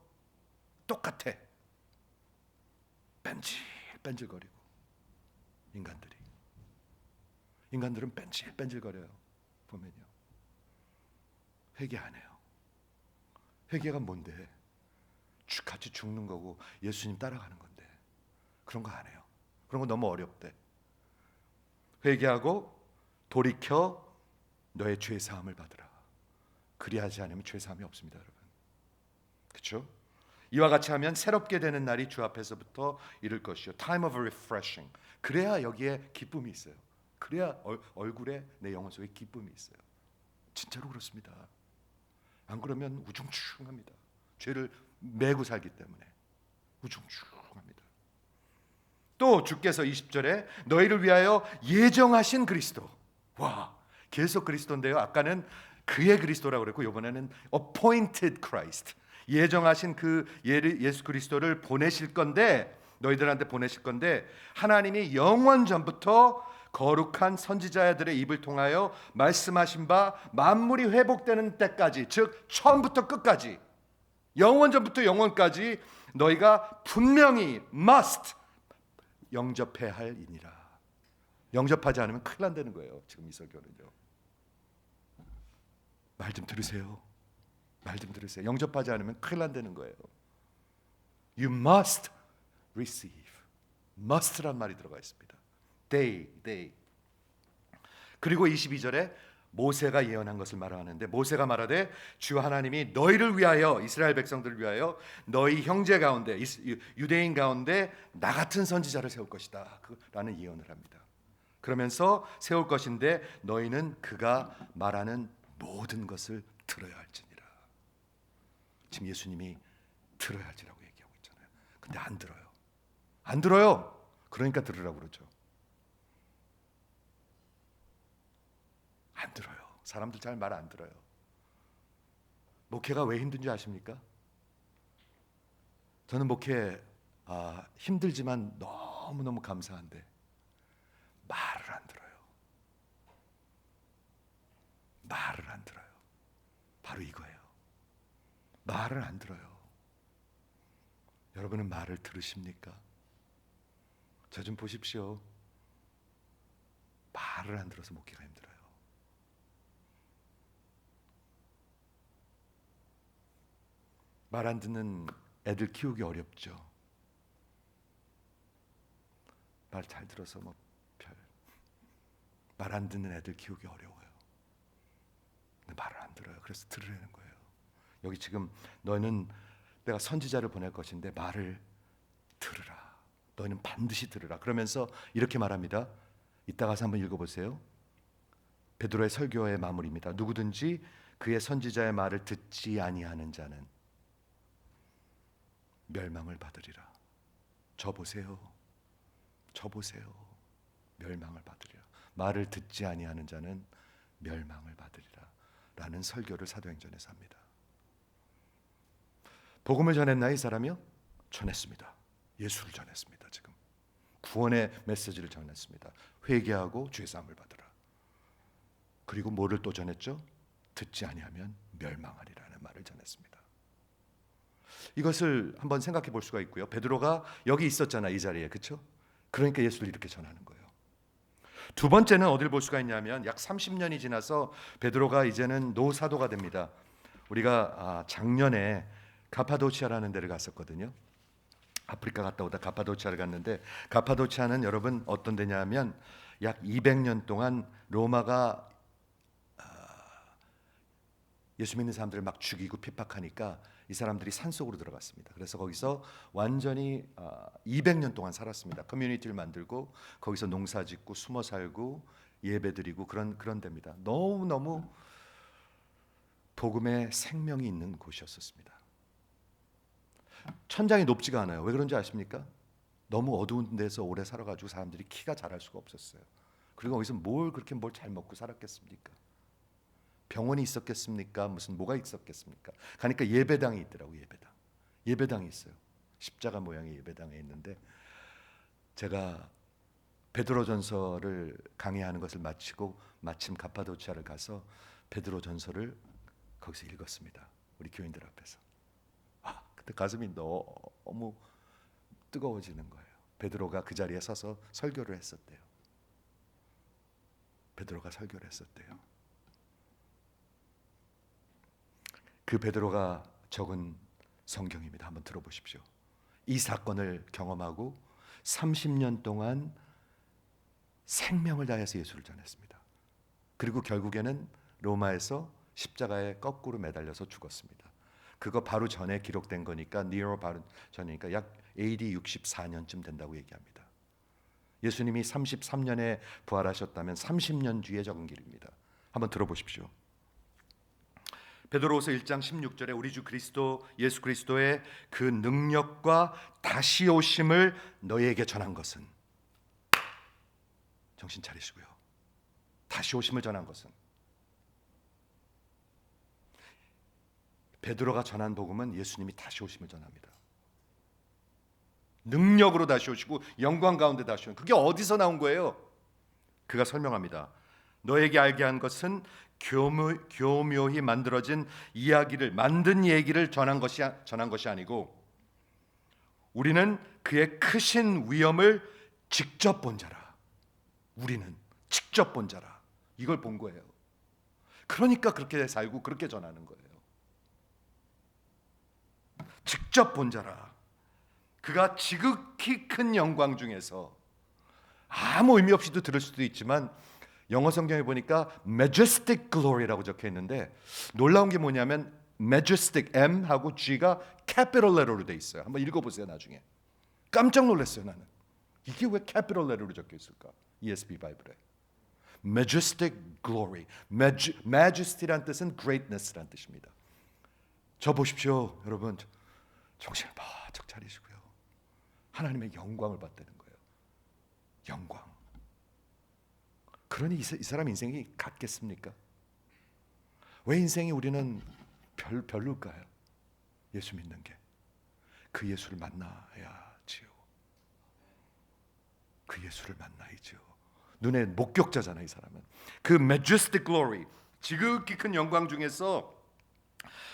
똑같아. 뺀질뺀질거리고. 인간들은 뺀질뺀질거려요. 보면요. 회개 안 해요. 회개가 뭔데? 같이 죽는 거고 예수님 따라가는 건데 그런 거 안 해요. 그런 거 너무 어렵대. 회개하고 돌이켜 너의 죄 사함을 받으라. 그리하지 않으면 죄 사함이 없습니다, 여러분. 그렇죠? 이와 같이 하면 새롭게 되는 날이 주 앞에서부터 이를 것이요. Time of refreshing. 그래야 여기에 기쁨이 있어요. 그래야 얼굴에 내 영혼 속에 기쁨이 있어요. 진짜로 그렇습니다. 안 그러면 우중충합니다. 죄를 메고 살기 때문에 우중충합니다. 또 주께서 20절에 너희를 위하여 예정하신 그리스도. 와, 계속 그리스도인데요. 아까는 그의 그리스도라고 그랬고 이번에는 appointed Christ. 예정하신 그 예수 그리스도를 보내실 건데 너희들한테 보내실 건데 하나님이 영원 전부터 거룩한 선지자들의 입을 통하여 말씀하신 바 만물이 회복되는 때까지, 즉 처음부터 끝까지, 영원 전부터 영원까지 너희가 분명히 must 영접해야 할 이니라. 영접하지 않으면 큰일 난다는 거예요. 지금 이 설교는요. 말 좀 들으세요. 영접하지 않으면 큰일 난다는 거예요. You must receive. must란 말이 들어가 있습니다. They. 그리고 22절에 모세가 예언한 것을 말하는데 모세가 말하되 주 하나님이 너희를 위하여, 이스라엘 백성들을 위하여 너희 형제 가운데, 유대인 가운데 나 같은 선지자를 세울 것이다 라는 예언을 합니다. 그러면서 세울 것인데 너희는 그가 말하는 모든 것을 들어야 할지니라. 지금 예수님이 들어야 할지라고 얘기하고 있잖아요. 근데 안 들어요. 그러니까 들으라고 그러죠. 안 들어요. 사람들 잘 말 안 들어요. 목회가 왜 힘든지 아십니까? 저는 목회 힘들지만 너무너무 감사한데 말을 안 들어요. 바로 이거예요. 말을 안 들어요. 여러분은 말을 들으십니까? 저 좀 보십시오. 말을 안 들어서 목회가 힘들어요. 말 안 듣는 애들 키우기 어렵죠. 말 잘 들어서 말 안 듣는 애들 키우기 어려워요. 근데 말을 안 들어요. 그래서 들으라는 거예요. 여기 지금 너는 내가 선지자를 보낼 것인데 말을 들으라. 너희는 반드시 들으라. 그러면서 이렇게 말합니다. 이따 가서 한번 읽어보세요. 베드로의 설교의 마무리입니다. 누구든지 그의 선지자의 말을 듣지 아니하는 자는 멸망을 받으리라. 저 보세요. 멸망을 받으리라. 말을 듣지 아니하는 자는 멸망을 받으리라 라는 설교를 사도행전에서 합니다. 복음을 전했나요? 이 사람이요? 전했습니다. 예수를 전했습니다. 지금 구원의 메시지를 전했습니다. 회개하고 죄사함을 받으라. 그리고 뭐를 또 전했죠? 듣지 아니하면 멸망하리라는 말을 전했습니다. 이것을 한번 생각해 볼 수가 있고요. 베드로가 여기 있었잖아, 이 자리에. 그렇죠? 그러니까 예수를 이렇게 전하는 거예요. 두 번째는 어딜 볼 수가 있냐면 약 30년이 지나서 베드로가 이제는 노사도가 됩니다. 우리가 작년에 가파도치아라는 데를 갔었거든요. 아프리카 갔다 오다 가파도치아를 갔는데, 가파도치아는 여러분 어떤 데냐면 약 200년 동안 로마가 예수 믿는 사람들을 막 죽이고 핍박하니까 이 사람들이 산속으로 들어갔습니다. 그래서 거기서 완전히 200년 동안 살았습니다. 커뮤니티를 만들고 거기서 농사 짓고 숨어 살고 예배드리고 그런 데입니다. 너무너무 복음의 생명이 있는 곳이었습니다. 천장이 높지가 않아요. 왜 그런지 아십니까? 너무 어두운 데서 오래 살아가지고 사람들이 키가 자랄 수가 없었어요. 그리고 거기서 뭘 잘 먹고 살았겠습니까? 병원이 있었겠습니까? 무슨 뭐가 있었겠습니까? 가니까 예배당이 있더라고. 예배당이 있어요. 십자가 모양의 예배당에 있는데, 제가 베드로전서를 강의하는 것을 마치고 마침 가파도치아를 가서 베드로전서를 거기서 읽었습니다. 우리 교인들 앞에서. 그때 가슴이 너무 뜨거워지는 거예요. 베드로가 그 자리에 서서 설교를 했었대요. 그 베드로가 적은 성경입니다. 한번 들어보십시오. 이 사건을 경험하고 30년 동안 생명을 다해서 예수를 전했습니다. 그리고 결국에는 로마에서 십자가에 거꾸로 매달려서 죽었습니다. 그거 바로 전에 기록된 거니까, 니로 바로 전이니까 약 AD 64년쯤 된다고 얘기합니다. 예수님이 33년에 부활하셨다면 30년 뒤에 적은 길입니다. 한번 들어보십시오. 베드로후서 1장 16절에 우리 주 그리스도 예수 그리스도의 그 능력과 다시 오심을 너희에게 전한 것은, 정신 차리시고요. 다시 오심을 전한 것은, 베드로가 전한 복음은 예수님이 다시 오심을 전합니다. 능력으로 다시 오시고 영광 가운데 다시 오는, 그게 어디서 나온 거예요? 그가 설명합니다. 너에게 알게 한 것은 교묘히 만들어진 만든 얘기를 전한 것이 아니고 우리는 그의 크신 위엄을 직접 본 자라. 우리는 직접 본 자라. 이걸 본 거예요. 그러니까 그렇게 살고 그렇게 전하는 거예요. 직접 본 자라. 그가 지극히 큰 영광 중에서, 아무 의미 없이도 들을 수도 있지만 영어 성경에 보니까 majestic glory라고 적혀 있는데, 놀라운 게 뭐냐면 majestic M하고 G가 capital letter로 돼 있어요. 한번 읽어보세요. 나중에 깜짝 놀랐어요. 나는 이게 왜 capital letter로 적혀 있을까? ESV 바이블에 majestic glory, majesty란 뜻은 greatness란 뜻입니다. 저 보십시오, 여러분. 정신을 바짝 차리시고요. 하나님의 영광을 받다는 거예요. 영광. 그러니 이 사람 인생이 같겠습니까? 왜 인생이 우리는 별로일까요? 예수 믿는 게. 그 예수를 만나야지요. 그 예수를 만나야지요. 눈의 목격자잖아요, 이 사람은. 그 majestic glory, 지극히 큰 영광 중에서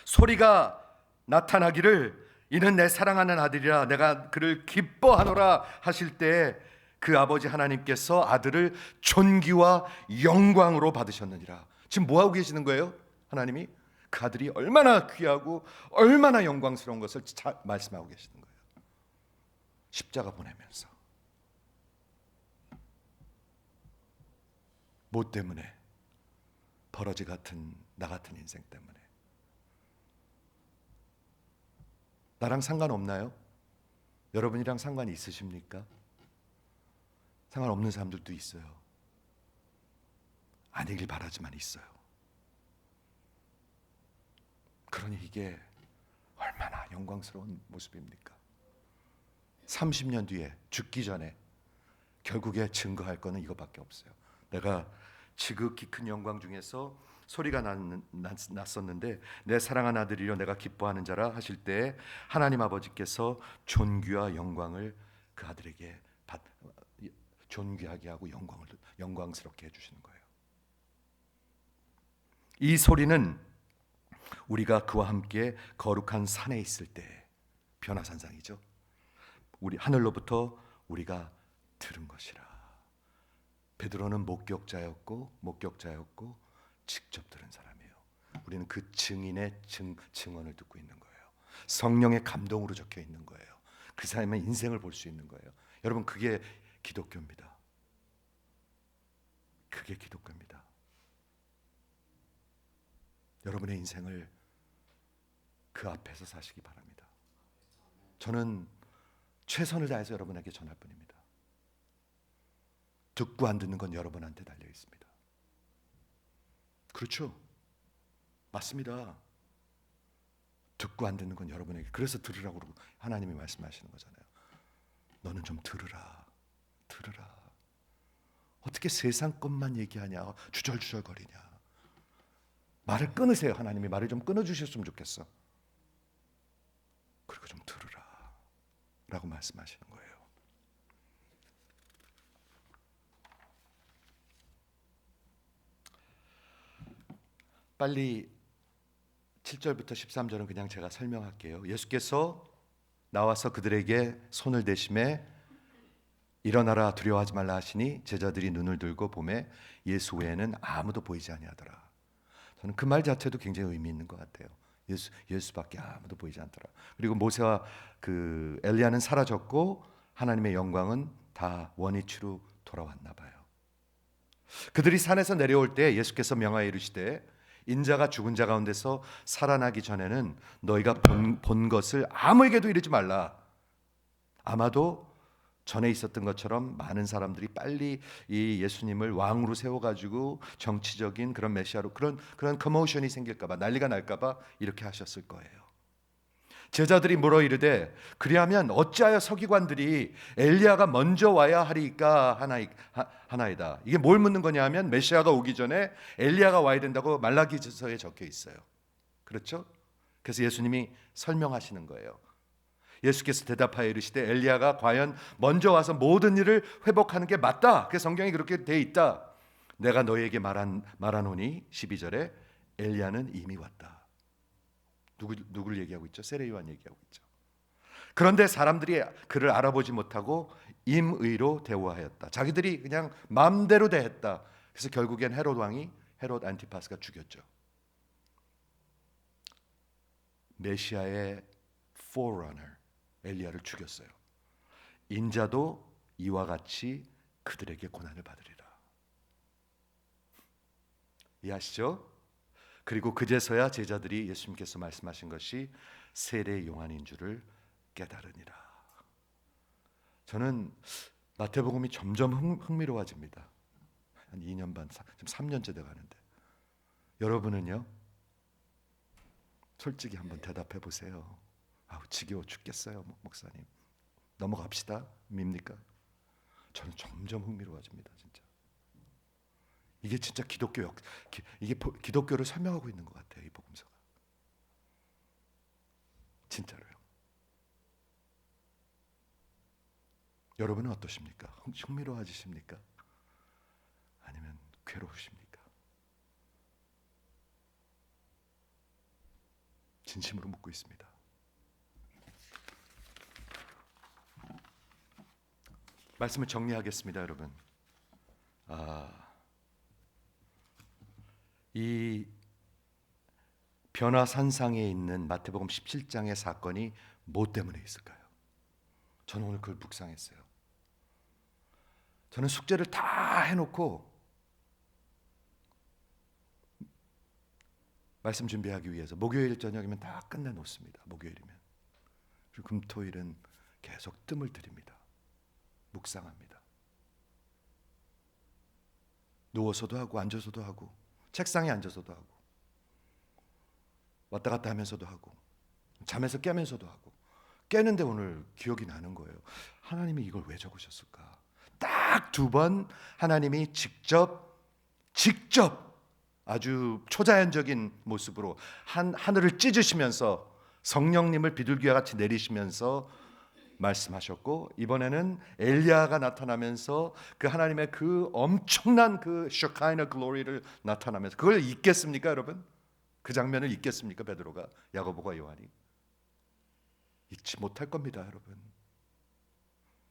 소리가 나타나기를, 이는 내 사랑하는 아들이라 내가 그를 기뻐하노라 하실 때 그 아버지 하나님께서 아들을 존귀와 영광으로 받으셨느니라. 지금 뭐 하고 계시는 거예요? 하나님이 그 아들이 얼마나 귀하고 얼마나 영광스러운 것을 말씀하고 계시는 거예요. 십자가 보내면서. 뭐 때문에? 버러지 같은 나 같은 인생 때문에. 나랑 상관없나요? 여러분이랑 상관이 있으십니까? 상관없는 사람들도 있어요. 아니길 바라지만 있어요. 그러니 이게 얼마나 영광스러운 모습입니까? 30년 뒤에 죽기 전에 결국에 증거할 거는 이거밖에 없어요. 내가 지극히 큰 영광 중에서 소리가 났었는데 내 사랑하는 아들이여 내가 기뻐하는 자라 하실 때 하나님 아버지께서 존귀와 영광을 그 아들에게 존귀하게 하고 영광스럽게 해주시는 거예요. 이 소리는 우리가 그와 함께 거룩한 산에 있을 때 변화산상이죠. 우리 하늘로부터 우리가 들은 것이라. 베드로는 목격자였고 직접 들은 사람이에요. 우리는 그 증인의 증언을 듣고 있는 거예요. 성령의 감동으로 적혀 있는 거예요. 그 사람의 인생을 볼 수 있는 거예요. 여러분, 그게 기독교입니다. 그게 기독교입니다. 여러분의 인생을 그 앞에서 사시기 바랍니다. 저는 최선을 다해서 여러분에게 전할 뿐입니다. 듣고 안 듣는 건 여러분한테 달려 있습니다. 그렇죠? 맞습니다. 듣고 안 듣는 건 여러분에게. 그래서 들으라고 그러고 하나님이 말씀하시는 거잖아요. 너는 좀 들으라. 어떻게 세상 것만 얘기하냐, 주절주절거리냐. 말을 끊으세요. 하나님이 말을 좀 끊어주셨으면 좋겠어. 그리고 좀 들으라 라고 말씀하시는 거예요. 빨리 7절부터 13절은 그냥 제가 설명할게요. 예수께서 나와서 그들에게 손을 대심에 일어나라 두려워하지 말라 하시니 제자들이 눈을 들고 보매 예수 외에는 아무도 보이지 아니하더라. 저는 그 말 자체도 굉장히 의미 있는 것 같아요. 예수밖에 아무도 보이지 않더라. 그리고 모세와 그 엘리야는 사라졌고 하나님의 영광은 다 원위치로 돌아왔나 봐요. 그들이 산에서 내려올 때 예수께서 명하여 이르시되 인자가 죽은 자 가운데서 살아나기 전에는 너희가 본 것을 아무에게도 이르지 말라. 아마도 전에 있었던 것처럼 많은 사람들이 빨리 이 예수님을 왕으로 세워가지고 정치적인 그런 메시아로 그런 커모션이 생길까봐, 난리가 날까봐 이렇게 하셨을 거예요. 제자들이 물어 이르되 그리하면 어찌하여 서기관들이 엘리야가 먼저 와야 하리까 하나이다. 이게 뭘 묻는 거냐 하면 메시아가 오기 전에 엘리야가 와야 된다고 말라기서에 적혀 있어요. 그렇죠? 그래서 예수님이 설명하시는 거예요. 예수께서 대답하여 이르시되 엘리야가 과연 먼저 와서 모든 일을 회복하는 게 맞다. 그 성경이 그렇게 돼 있다. 내가 너희에게 말하노니 12절에 엘리야는 이미 왔다. 누구를 얘기하고 있죠? 세례요한 얘기하고 있죠. 그런데 사람들이 그를 알아보지 못하고 임의로 대우하였다. 자기들이 그냥 마음대로 대했다. 그래서 결국엔 헤롯 안티파스가 죽였죠. 메시아의 forerunner 엘리야를 죽였어요. 인자도 이와 같이 그들에게 고난을 받으리라. 이해하시죠? 그리고 그제서야 제자들이 예수님께서 말씀하신 것이 세례 요한인 줄을 깨달으니라. 저는 마태복음이 점점 흥미로워집니다. 한 2년 반, 지금 3년째 돼가는데 여러분은요? 솔직히 한번 대답해 보세요. 아우 지겨워 죽겠어요, 목사님. 넘어갑시다. 밉니까? 저는 점점 흥미로워집니다, 진짜. 이게 진짜 이게 기독교를 설명하고 있는 것 같아요, 이 복음서가. 진짜로요. 여러분은 어떠십니까? 흥미로워지십니까? 아니면 괴로우십니까? 진심으로 묻고 있습니다. 말씀을 정리하겠습니다, 여러분. 이 변화산상에 있는 마태복음 17장의 사건이 뭐 때문에 있을까요? 저는 오늘 그걸 묵상했어요. 저는 숙제를 다 해놓고 말씀 준비하기 위해서 목요일 저녁이면 다 끝내놓습니다. 목요일이면. 그리고 금토일은 계속 뜸을 들입니다. 묵상합니다. 누워서도 하고 앉아서도 하고 책상에 앉아서도 하고 왔다 갔다 하면서도 하고 잠에서 깨면서도 하고 깨는데 오늘 기억이 나는 거예요. 하나님이 이걸 왜 적으셨을까? 딱 2번 하나님이 직접 아주 초자연적인 모습으로 하늘을 찢으시면서 성령님을 비둘기와 같이 내리시면서 말씀하셨고, 이번에는 엘리야가 나타나면서 그 하나님의 그 엄청난 그 셔카이나 글로리를 나타나면서, 그걸 잊겠습니까 여러분? 그 장면을 잊겠습니까? 베드로가, 야고보가, 요한이 잊지 못할 겁니다 여러분.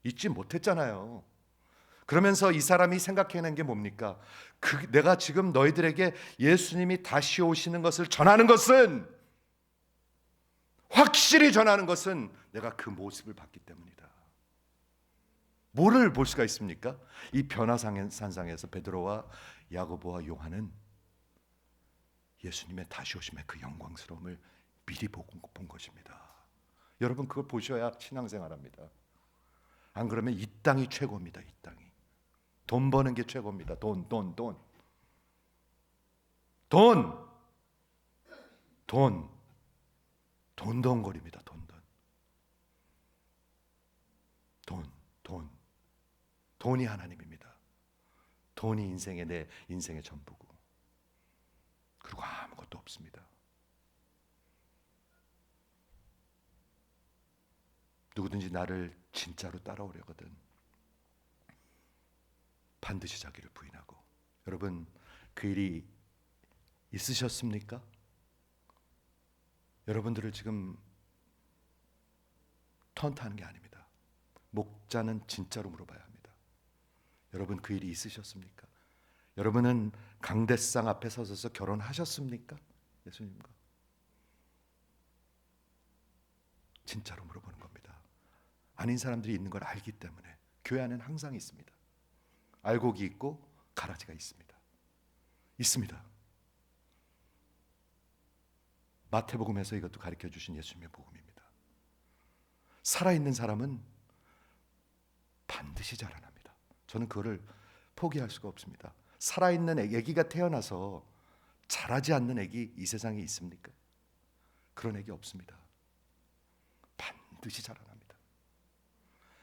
잊지 못했잖아요. 그러면서 이 사람이 생각해낸 게 뭡니까? 내가 지금 너희들에게 예수님이 다시 오시는 것을 전하는 것은, 확실히 전하는 것은 내가 그 모습을 봤기 때문이다. 뭐를 볼 수가 있습니까? 이 변화산상에서 베드로와 야고보와 요한은 예수님의 다시 오심의 그 영광스러움을 미리 본 것입니다. 여러분 그걸 보셔야 신앙생활합니다. 안 그러면 이 땅이 최고입니다. 이 땅이. 돈 버는 게 최고입니다. 돈거립니다. 돈이 하나님입니다. 돈이 내 인생의 전부고, 그리고 아무것도 없습니다. 누구든지 나를 진짜로 따라오려거든 반드시 자기를 부인하고. 여러분 그 일이 있으셨습니까? 여러분들을 지금 턴트하는 게 아닙니다. 목자는 진짜로 물어봐야 합니다. 여러분 그 일이 있으셨습니까? 여러분은 강대상 앞에 서서 결혼하셨습니까? 예수님과 진짜로 물어보는 겁니다. 아닌 사람들이 있는 걸 알기 때문에. 교회 안에는 항상 있습니다. 알곡이 있고 가라지가 있습니다. 마태복음에서 이것도 가르쳐 주신 예수님의 복음입니다. 살아있는 사람은 반드시 자라납니다. 저는 그거를 포기할 수가 없습니다. 살아있는 아기가 태어나서 자라지 않는 아기 이 세상에 있습니까? 그런 아기 없습니다. 반드시 자라납니다.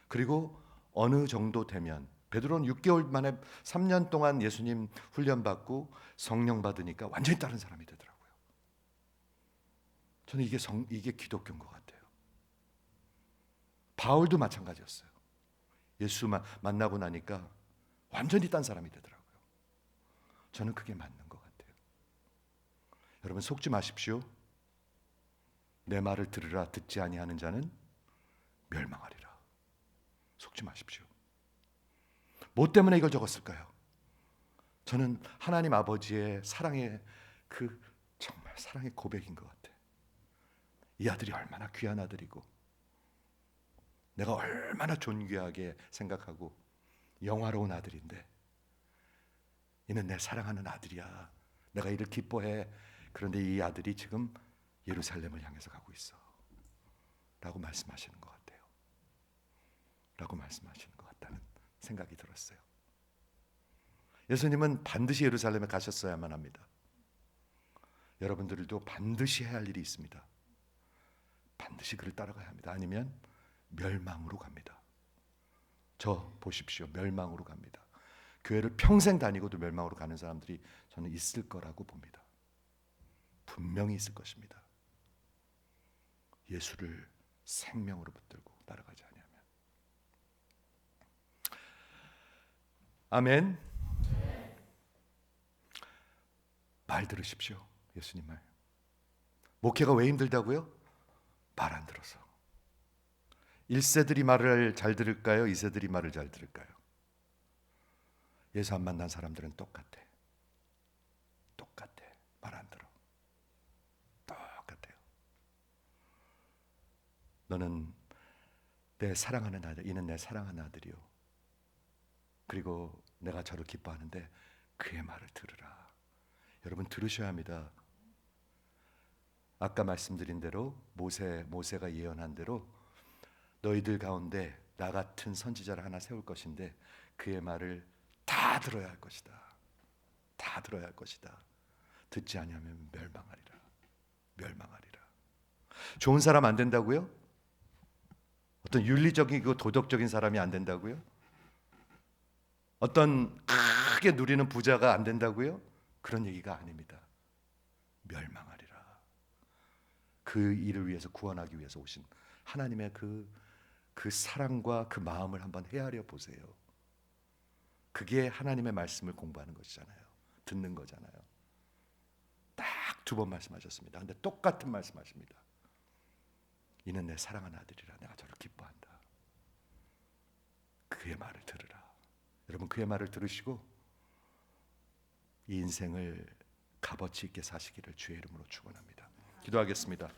그리고 어느 정도 되면, 베드로는 6개월 만에 3년 동안 예수님 훈련받고 성령 받으니까 완전히 다른 사람이 되더라고요. 저는 이게 기독교인 것 같아요. 바울도 마찬가지였어요. 예수 만나고 나니까 완전히 딴 사람이 되더라고요. 저는 그게 맞는 것 같아요. 여러분 속지 마십시오. 내 말을 들으라. 듣지 아니하는 자는 멸망하리라. 속지 마십시오. 뭐 때문에 이걸 적었을까요? 저는 하나님 아버지의 사랑의 정말 사랑의 고백인 것 같아요. 이 아들이 얼마나 귀한 아들이고, 내가 얼마나 존귀하게 생각하고 영화로운 아들인데, 이는 내 사랑하는 아들이야. 내가 이를 기뻐해. 그런데 이 아들이 지금 예루살렘을 향해서 가고 있어. 라고 말씀하시는 것 같아요. 라고 말씀하시는 것 같다는 생각이 들었어요. 예수님은 반드시 예루살렘에 가셨어야만 합니다. 여러분들도 반드시 해야 할 일이 있습니다. 반드시 그를 따라가야 합니다. 아니면 멸망으로 갑니다. 저 보십시오. 멸망으로 갑니다. 교회를 평생 다니고도 멸망으로 가는 사람들이 저는 있을 거라고 봅니다. 분명히 있을 것입니다. 예수를 생명으로 붙들고 따라가지 아니하면. 아멘. 말 들으십시오. 예수님 말. 목회가 왜 힘들다고요? 말 안 들어서. 1세들이 말을 잘 들을까요? 2세들이 말을 잘 들을까요? 예수 안 만난 사람들은 똑같아. 말 안 들어. 똑같아요. 너는 내 사랑하는 아들, 이는 내 사랑하는 아들이요. 그리고 내가 저를 기뻐하는데 그의 말을 들으라. 여러분 들으셔야 합니다. 아까 말씀드린 대로 모세가 예언한 대로 너희들 가운데 나 같은 선지자를 하나 세울 것인데 그의 말을 다 들어야 할 것이다. 다 들어야 할 것이다. 듣지 아니하면 멸망하리라. 멸망하리라. 좋은 사람 안 된다고요? 어떤 윤리적이고 도덕적인 사람이 안 된다고요? 어떤 크게 누리는 부자가 안 된다고요? 그런 얘기가 아닙니다. 멸망하리라. 그 일을 위해서 구원하기 위해서 오신 하나님의 그 사랑과 그 마음을 한번 헤아려 보세요. 그게 하나님의 말씀을 공부하는 것이잖아요. 듣는 거잖아요. 딱 2번 말씀하셨습니다. 근데 똑같은 말씀하십니다. 이는 내 사랑하는 아들이라 내가 저를 기뻐한다. 그의 말을 들으라. 여러분 그의 말을 들으시고 이 인생을 값어치 있게 사시기를 주의 이름으로 축원합니다. 기도하겠습니다.